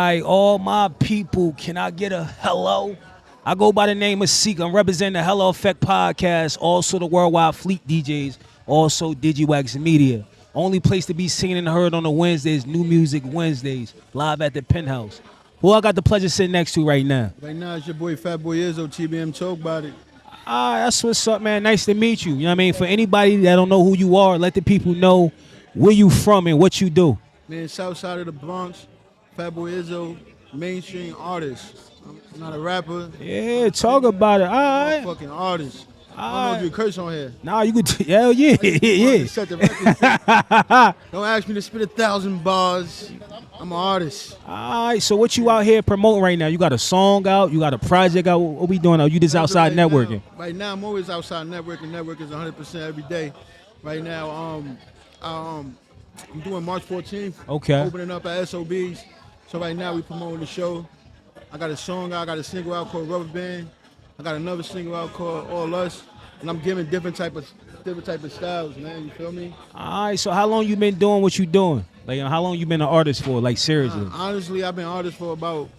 right, all my people, can I get a hello? I go by the name of Seek. I'm representing the Hello Effect podcast, also the Worldwide Fleet DJs, also DigiWax Media. Only place to be seen and heard on the Wednesdays, New Music Wednesdays, live at the Penthouse. Who I got the pleasure sitting next to right now? Right now, it's your boy Fatboy Izzo, TBM Talk About It. That's what's up, man. Nice to meet you. You know what I mean? For anybody that don't know who you are, let the people know where you from and what you do. Man, south side of the Bronx, Fatboy Izzo, mainstream artist. I'm not a rapper. Yeah, talk about it. All I'm right. a fucking artist. I don't know if you curse on here. Nah, you could. Hell yeah, yeah. Set the record straight. Don't ask me to spit 1,000 bars. I'm an artist. All right. So what you out here promoting right now? You got a song out? You got a project out? What we doing? Are you just outside networking? Right now, I'm always outside networking. Network is 100% every day. Right now, I'm doing March 14th. Okay. Opening up at SOBs. So right now, we promoting the show. I got a song out. I got a single out called Rubber Band. I got another single out called All Us. And I'm giving different type of styles, man. You feel me? All right. So how long you been doing what you doing? Like, how long you been an artist for? Like, seriously? Honestly, I've been an artist for about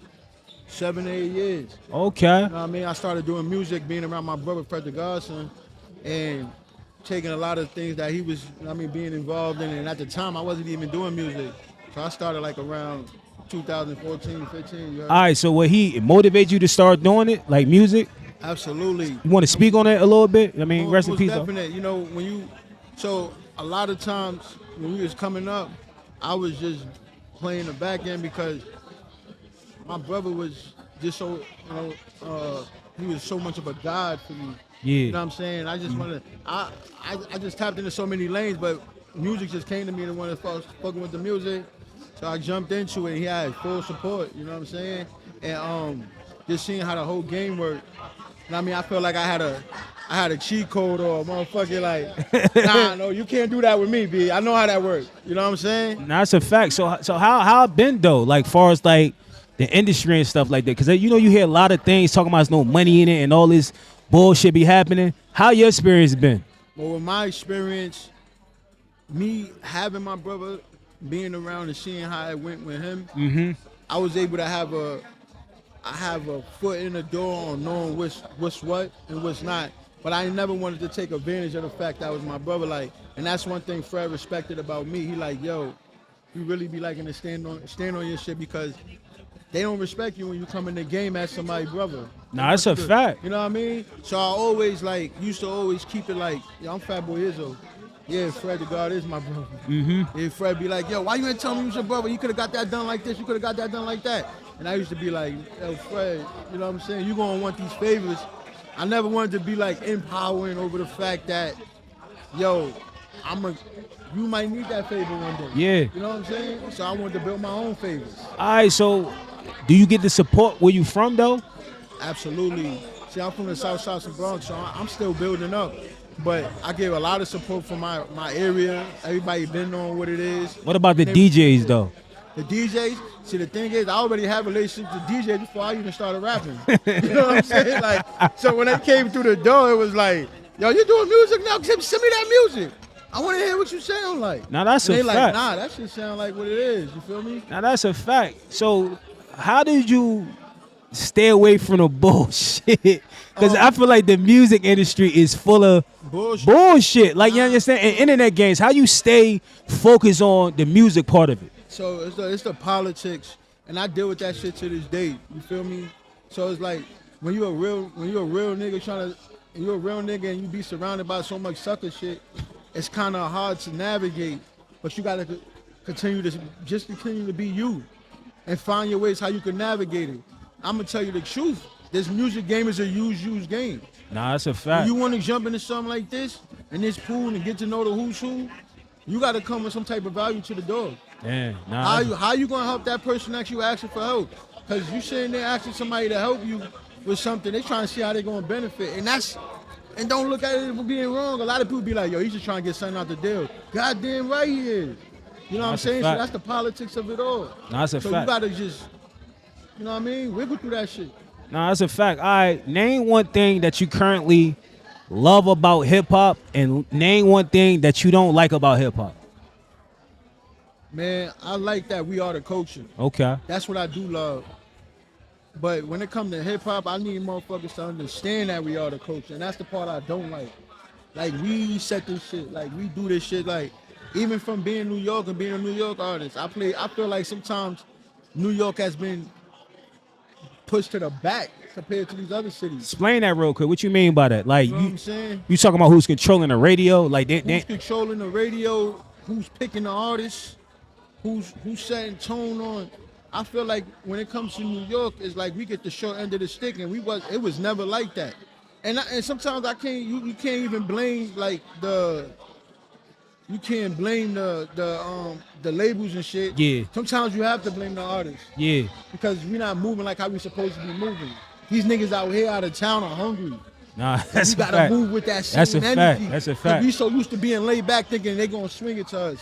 7, 8 years. Okay. You know what I mean? I started doing music, being around my brother, Fred the Godson, and taking a lot of things that he was, you know what I mean, being involved in. And at the time, I wasn't even doing music. So I started like around 2014, 15. You heard? All right. So what he motivated you to start doing it, like music? Absolutely. You want to speak on it a little bit? I mean, rest in peace. Definite. You know, so a lot of times when we was coming up, I was just playing the back end because my brother was just so, he was so much of a god for me. Yeah. You know what I'm saying? I just wanted, I just tapped into so many lanes, but music just came to me and wanted to fucking with the music. So I jumped into it and he had full support, you know what I'm saying? And just seeing how the whole game worked. You know what I mean? I felt like I had a cheat code or a motherfucker like, nah, no, you can't do that with me, B. I know how that works. You know what I'm saying? Nah, that's a fact. So how it been though? Like far as like the industry and stuff like that, because you know you hear a lot of things talking about there's no money in it and all this bullshit be happening. How your experience been? Well, with my experience, me having my brother, being around and seeing how it went with him, I was able to have a foot in the door on knowing what's what and what's not. But I never wanted to take advantage of the fact that was my brother. Like, and that's one thing Fred respected about me. He like, yo, you really be liking to stand on your shit because they don't respect you when you come in the game as somebody's brother. Nah, that's a fact. You know what I mean? So I always used to always keep it like, yo, I'm Fatboy Izzo. Yeah, Fred the God is my brother. And Fred be like, yo, why you ain't tell me you was your brother? You could have got that done like this. You could have got that done like that. And I used to be like, yo, Fred, you know what I'm saying? You gonna want these favors. I never wanted to be like empowering over the fact that, yo, you might need that favor one day. Yeah. You know what I'm saying? So I wanted to build my own favors. All right. So do you get the support where you from though? Absolutely. See, I'm from the South Side of Bronx, so I'm still building up. But I give a lot of support from my area. Everybody been knowing what it is. What about the DJs though? The DJs, see the thing is, I already have relationships with DJs before I even started rapping. You know what I'm saying? Like, so when they came through the door, it was like, yo, you doing music now? Send me that music. I want to hear what you sound like. Now that's and a they fact. Like, nah, that shit sound like what it is. You feel me? Now that's a fact. So how did you stay away from the bullshit? Because I feel like the music industry is full of bullshit. Like, you understand? And internet games, how you stay focused on the music part of it? So it's the politics, and I deal with that shit to this day. You feel me? So it's like when you're a real nigga you're a real nigga and you be surrounded by so much sucker shit, it's kind of hard to navigate. But you gotta continue to be you, and find your ways how you can navigate it. I'm gonna tell you the truth. This music game is a use game. Nah, that's a fact. When you want to jump into something like this, in this pool and get to know the who's who, you got to come with some type of value to the dog. Yeah, nah. How you gonna help that person that you asking for help? Because you sitting there asking somebody to help you with something, they trying to see how they gonna benefit, and don't look at it for being wrong. A lot of people be like, yo, he's just trying to get something out the deal. Goddamn right he is. You know what I'm saying? So that's the politics of it all. Nah, that's a fact. So you gotta just, you know what I mean, wiggle through that shit. Nah, that's a fact. All right, name one thing that you currently love about hip hop, and name one thing that you don't like about hip hop. Man, I like that we are the culture. Okay. That's what I do love. But when it comes to hip hop, I need motherfuckers to understand that we are the culture, and that's the part I don't like. Like we set this shit, like we do this shit, like even from being New York and being a New York artist, I feel like sometimes New York has been pushed to the back compared to these other cities. Explain that real quick. What you mean by that? Like You know what I'm saying? you talking about who's controlling the radio? Like Who's controlling the radio? Who's picking the artists? Who's setting tone on? I feel like when it comes to New York, it's like we get the short end of the stick, and it was never like that. And sometimes I can't you can't even blame like you can't blame the labels and shit. Yeah. Sometimes you have to blame the artists. Yeah. Because we're not moving like how we supposed to be moving. These niggas out here out of town are hungry. Nah, that's You a gotta fact. move with that That's same a energy. fact. That's a 'Cause fact. we so used to being laid back thinking they gonna swing it to us.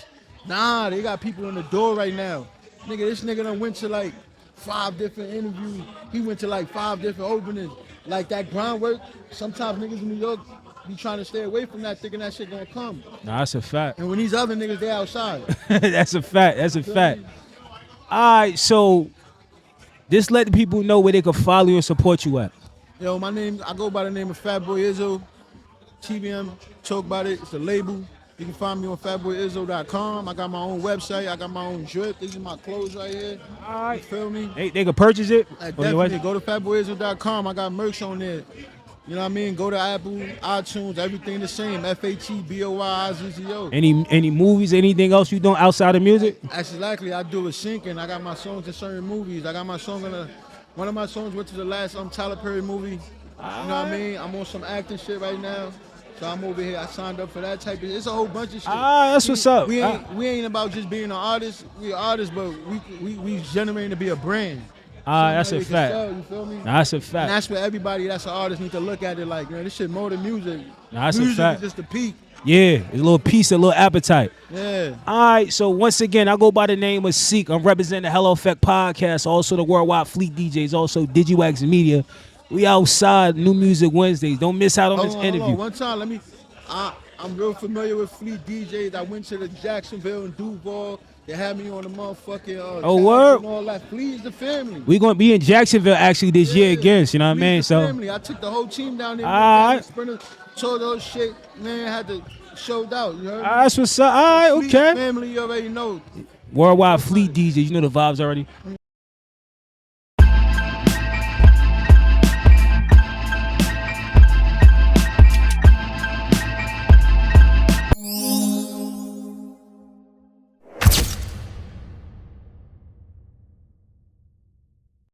Nah, they got people in the door right now. Nigga, this nigga done went to like 5 different interviews. He went to like 5 different openings. Like that groundwork, sometimes niggas in New York be trying to stay away from that, thinking that shit gonna come. Nah, that's a fact. And when these other niggas, they outside. That's a fact. That's a fact. All right, so just let the people know where they can follow you and support you at. Yo, I go by the name of Fatboy Izzo. TBM, talk about it. It's a label. You can find me on fatboyizzo.com. I got my own website. I got my own drip. These are my clothes right here. All right. You feel me? They can purchase it. Definitely. Go to fatboyizzo.com. I got merch on there. You know what I mean? Go to Apple, iTunes, everything the same. FATBOYIZZO. Any movies, anything else you doing outside of music? Exactly. I do a syncing. I got my songs in certain movies. I got my song one of my songs went to the last Tyler Perry movie. You know what I mean? I'm on some acting shit right now. So I'm over here. I signed up for that type of. It's a whole bunch of shit. That's what's up. We ain't about just being an artist. We artists, but we generating to be a brand. That's a Somebody can fact. sell, you feel me? That's a And fact. that's where everybody that's an artist need to look at it like, man, this shit more than music. That's a music fact. is just the peak. Yeah, it's a little piece, a little appetite. Yeah. All right, so once again, I go by the name of Seek. I'm representing the Hello Effect podcast, also the Worldwide Fleet DJs, also DigiWax Media. We outside New Music Wednesdays. Don't miss out on this interview. Hold on. One time, I'm real familiar with Fleet DJs. I went to the Jacksonville and Duval. They had me on the motherfucking word? and all that. Fleet is the family. We're going to be in Jacksonville actually this year again, you know what I mean? The So, family. I took the whole team down there. All right. Sprinter, told those shit, man, had to showed out. You heard me? that's what's up. All right, Fleet okay. family, you already know. Worldwide Fleet DJs, you know the vibes already.